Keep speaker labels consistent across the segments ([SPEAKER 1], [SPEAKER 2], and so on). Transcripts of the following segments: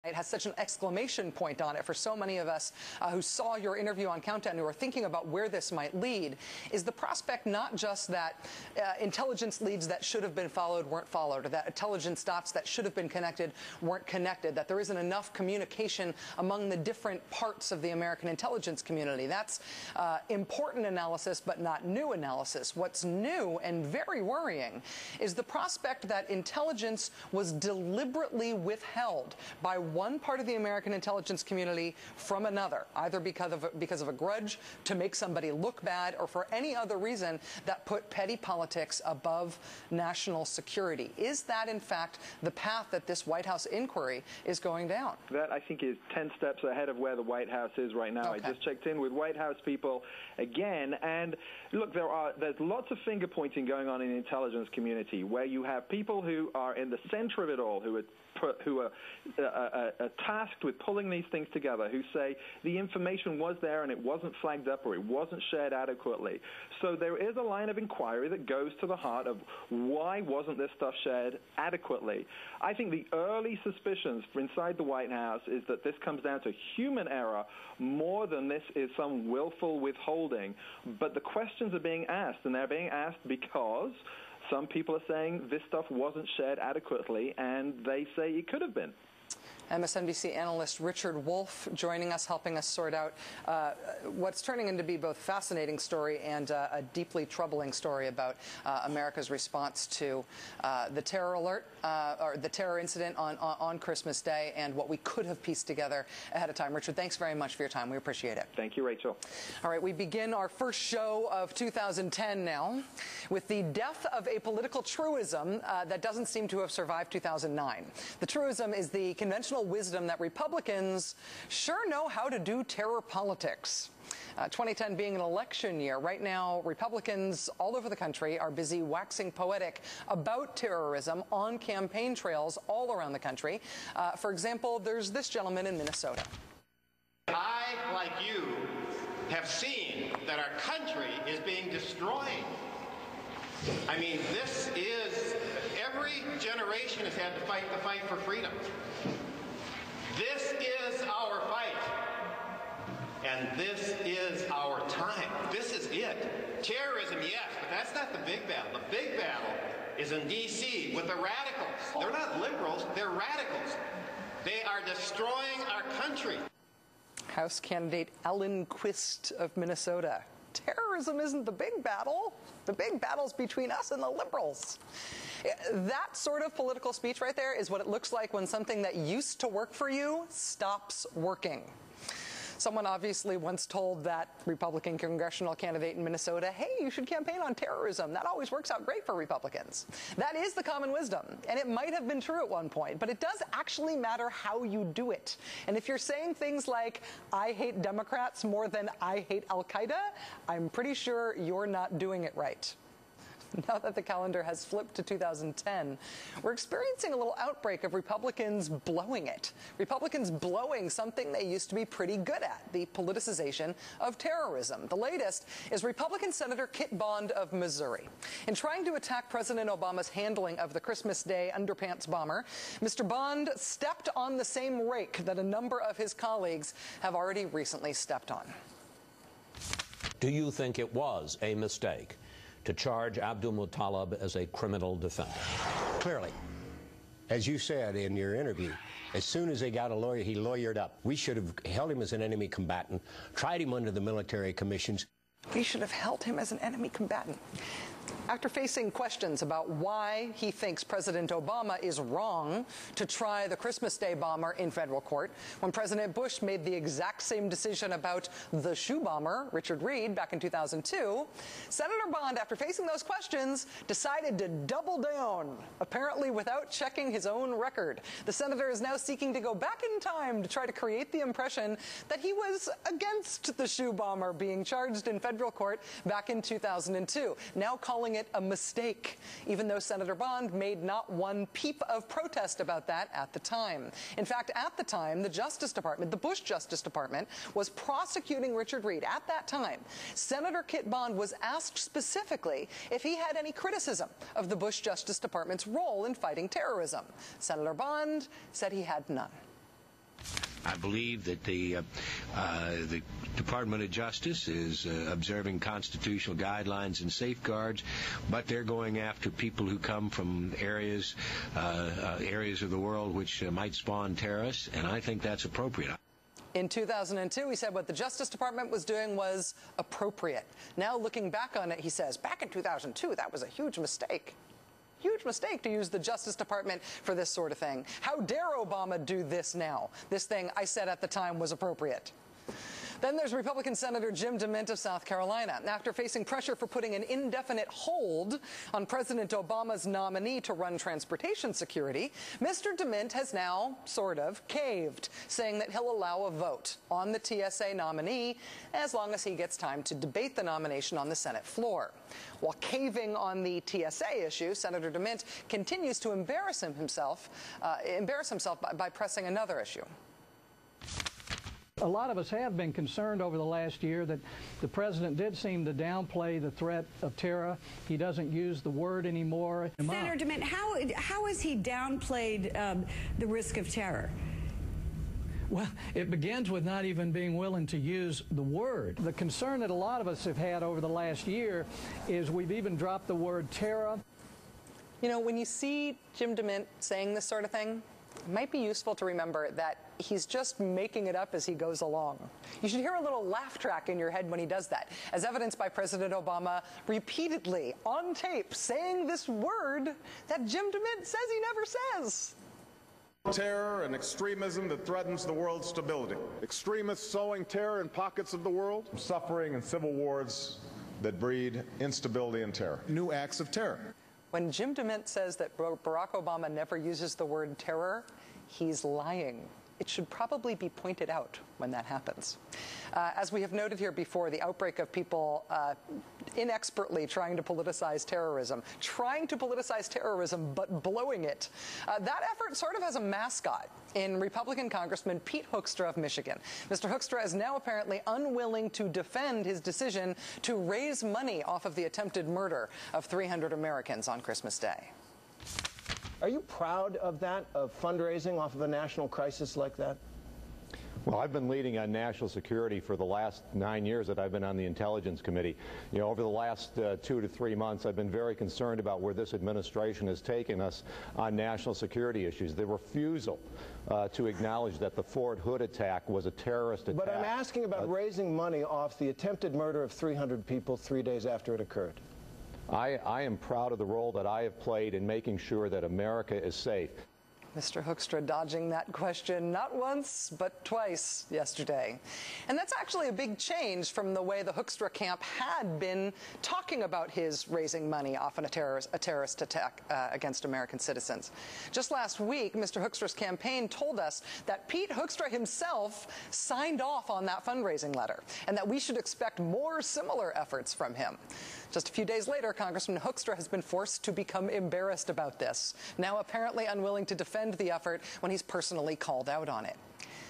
[SPEAKER 1] It has such an exclamation point on it for so many of us who saw your interview on Countdown, who are thinking about where this might lead, is the prospect not just that intelligence leads that should have been followed weren't followed, or that intelligence dots that should have been connected weren't connected, that there isn't enough communication among the different parts of the American intelligence community. That's important analysis, but not new analysis. What's new and very worrying is the prospect that intelligence was deliberately withheld by one part of the American intelligence community from another, either because of a grudge to make somebody look bad or for any other reason that put petty politics above national security. Is that, in fact, the path that this White House inquiry is going down?
[SPEAKER 2] That, I think, is 10 steps ahead of where the White House is right now.
[SPEAKER 1] Okay.
[SPEAKER 2] I just checked in with White House people again, and look, there's lots of finger-pointing going on in the intelligence community, where you have people who are in the center of it all, who are tasked with pulling these things together, who say the information was there and it wasn't flagged up or it wasn't shared adequately. So there is a line of inquiry that goes to the heart of why wasn't this stuff shared adequately. I think the early suspicions inside the White House is that this comes down to human error more than this is some willful withholding. But the questions are being asked, and they're being asked because some people are saying this stuff wasn't shared adequately, and they say it could have been.
[SPEAKER 1] MSNBC analyst Richard Wolff joining us, helping us sort out what's turning into be both a fascinating story and a deeply troubling story about America's response to the terror alert, or the terror incident on Christmas Day, and what we could have pieced together ahead of time. Richard, thanks very much for your time. We appreciate it.
[SPEAKER 2] Thank you, Rachel.
[SPEAKER 1] All right, we begin our first show of 2010 now with the death of a political truism that doesn't seem to have survived 2009. The truism is the conventional wisdom that Republicans sure know how to do terror politics. 2010 being an election year, right now Republicans all over the country are busy waxing poetic about terrorism on campaign trails all around the country. For example, there's this gentleman in Minnesota.
[SPEAKER 3] I, like you, have seen that our country is being destroyed. I mean, this is, every generation has had to fight the fight for freedom. This is our fight, and this is our time. This is it. Terrorism, yes, but that's not the big battle. The big battle is in D.C. with the radicals. They're not liberals, they're radicals. They are destroying our country.
[SPEAKER 1] House candidate Ellen Quist of Minnesota. Terrorism isn't the big battle. The big battle's between us and the liberals. That sort of political speech right there is what it looks like when something that used to work for you stops working. Someone obviously once told that Republican congressional candidate in Minnesota, hey, you should campaign on terrorism. That always works out great for Republicans. That is the common wisdom, and it might have been true at one point, but it does actually matter how you do it. And if you're saying things like, I hate Democrats more than I hate Al-Qaeda, I'm pretty sure you're not doing it right. Now that the calendar has flipped to 2010, we're experiencing a little outbreak of Republicans blowing it. Republicans blowing something they used to be pretty good at, the politicization of terrorism. The latest is Republican Senator Kit Bond of Missouri. In trying to attack President Obama's handling of the Christmas Day underpants bomber, Mr. Bond stepped on the same rake that a number of his colleagues have already recently stepped on.
[SPEAKER 4] Do you think it was a mistake to charge Abdul-Muttalib as a criminal defendant?
[SPEAKER 5] Clearly. As you said in your interview, as soon as they got a lawyer, he lawyered up. We should have held him as an enemy combatant, tried him under the military commissions.
[SPEAKER 1] We should have held him as an enemy combatant. After facing questions about why he thinks President Obama is wrong to try the Christmas Day bomber in federal court, when President Bush made the exact same decision about the shoe bomber, Richard Reed, back in 2002, Senator Bond, after facing those questions, decided to double down, apparently without checking his own record. The senator is now seeking to go back in time to try to create the impression that he was against the shoe bomber being charged in federal court back in 2002, now calling it a mistake, even though Senator Bond made not one peep of protest about that at the time. In fact, at the time, the Justice Department, the Bush Justice Department, was prosecuting Richard Reed. At that time, Senator Kit Bond was asked specifically if he had any criticism of the Bush Justice Department's role in fighting terrorism. Senator Bond said he had none.
[SPEAKER 5] I believe that the Department of Justice is observing constitutional guidelines and safeguards, but they're going after people who come from areas of the world which might spawn terrorists, and I think that's appropriate.
[SPEAKER 1] In 2002, he said what the Justice Department was doing was appropriate. Now, looking back on it, he says, back in 2002, that was a huge mistake. Huge mistake to use the Justice Department for this sort of thing. How dare Obama do this now? This thing I said at the time was appropriate. Then there's Republican Senator Jim DeMint of South Carolina. After facing pressure for putting an indefinite hold on President Obama's nominee to run transportation security, Mr. DeMint has now sort of caved, saying that he'll allow a vote on the TSA nominee as long as he gets time to debate the nomination on the Senate floor. While caving on the TSA issue, Senator DeMint continues to embarrass himself by pressing another issue.
[SPEAKER 6] A lot of us have been concerned over the last year that the president did seem to downplay the threat of terror. He doesn't use the word anymore.
[SPEAKER 7] Senator DeMint, how has he downplayed the risk of terror?
[SPEAKER 6] Well, it begins with not even being willing to use the word. The concern that a lot of us have had over the last year is we've even dropped the word terror.
[SPEAKER 1] You know, when you see Jim DeMint saying this sort of thing, it might be useful to remember that he's just making it up as he goes along. You should hear a little laugh track in your head when he does that, as evidenced by President Obama repeatedly on tape saying this word that Jim DeMint says he never says.
[SPEAKER 8] Terror and extremism that threatens the world's stability. Extremists sowing terror in pockets of the world, suffering and civil wars that breed instability and terror. New acts of terror.
[SPEAKER 1] When Jim DeMint says that Barack Obama never uses the word terror, he's lying. It should probably be pointed out when that happens. As we have noted here before, the outbreak of people inexpertly trying to politicize terrorism but blowing it. That effort sort of has a mascot in Republican Congressman Pete Hoekstra of Michigan. Mr. Hoekstra is now apparently unwilling to defend his decision to raise money off of the attempted murder of 300 Americans on Christmas Day.
[SPEAKER 9] Are you proud of that, of fundraising off of a national crisis like that?
[SPEAKER 10] Well, I've been leading on national security for the last 9 years that I've been on the Intelligence Committee. You know, over the last 2 to 3 months, I've been very concerned about where this administration has taken us on national security issues. The refusal to acknowledge that the Fort Hood attack was a terrorist attack.
[SPEAKER 9] But I'm asking about raising money off the attempted murder of 300 people 3 days after it occurred.
[SPEAKER 10] I am proud of the role that I have played in making sure that America is safe.
[SPEAKER 1] Mr. Hoekstra dodging that question not once, but twice yesterday. And that's actually a big change from the way the Hoekstra camp had been talking about his raising money off a terrorist attack against American citizens. Just last week, Mr. Hoekstra's campaign told us that Pete Hoekstra himself signed off on that fundraising letter, and that we should expect more similar efforts from him. Just a few days later, Congressman Hoekstra has been forced to become embarrassed about this, now apparently unwilling to defend the effort when he's personally called out on it.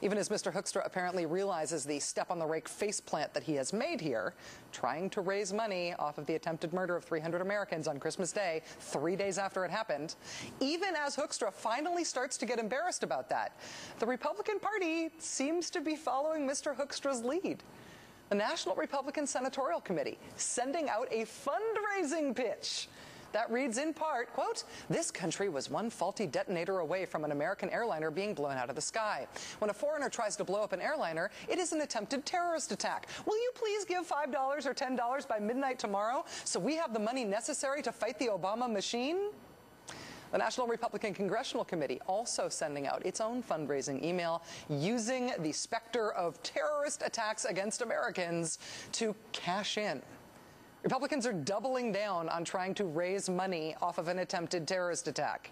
[SPEAKER 1] Even as Mr. Hoekstra apparently realizes the step-on-the-rake faceplant that he has made here, trying to raise money off of the attempted murder of 300 Americans on Christmas Day, 3 days after it happened, even as Hoekstra finally starts to get embarrassed about that, the Republican Party seems to be following Mr. Hoekstra's lead. The National Republican Senatorial Committee sending out a fundraising pitch that reads in part, quote, "This country was one faulty detonator away from an American airliner being blown out of the sky. When a foreigner tries to blow up an airliner, it is an attempted terrorist attack. Will you please give $5 or $10 by midnight tomorrow so we have the money necessary to fight the Obama machine?" The National Republican Congressional Committee also sending out its own fundraising email using the specter of terrorist attacks against Americans to cash in. Republicans are doubling down on trying to raise money off of an attempted terrorist attack.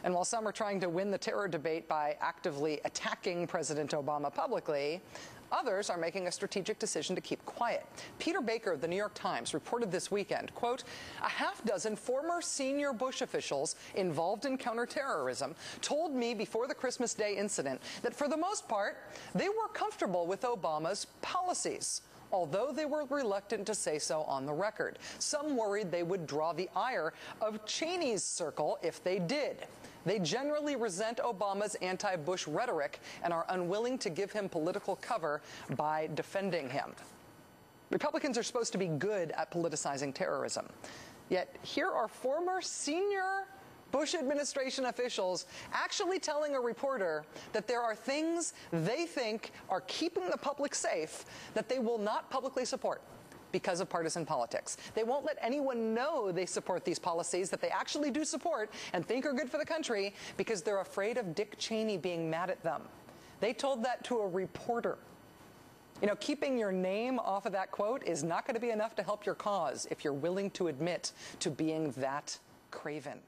[SPEAKER 1] And while some are trying to win the terror debate by actively attacking President Obama publicly, others are making a strategic decision to keep quiet. Peter Baker of the New York Times reported this weekend, quote, "A half-dozen former senior Bush officials involved in counterterrorism told me before the Christmas Day incident that for the most part, they were comfortable with Obama's policies, although they were reluctant to say so on the record. Some worried they would draw the ire of Cheney's circle if they did. They generally resent Obama's anti-Bush rhetoric and are unwilling to give him political cover by defending him. Republicans are supposed to be good at politicizing terrorism. Yet here are former senior Bush administration officials actually telling a reporter that there are things they think are keeping the public safe that they will not publicly support because of partisan politics. They won't let anyone know they support these policies that they actually do support and think are good for the country because they're afraid of Dick Cheney being mad at them. They told that to a reporter. You know, keeping your name off of that quote is not going to be enough to help your cause if you're willing to admit to being that craven.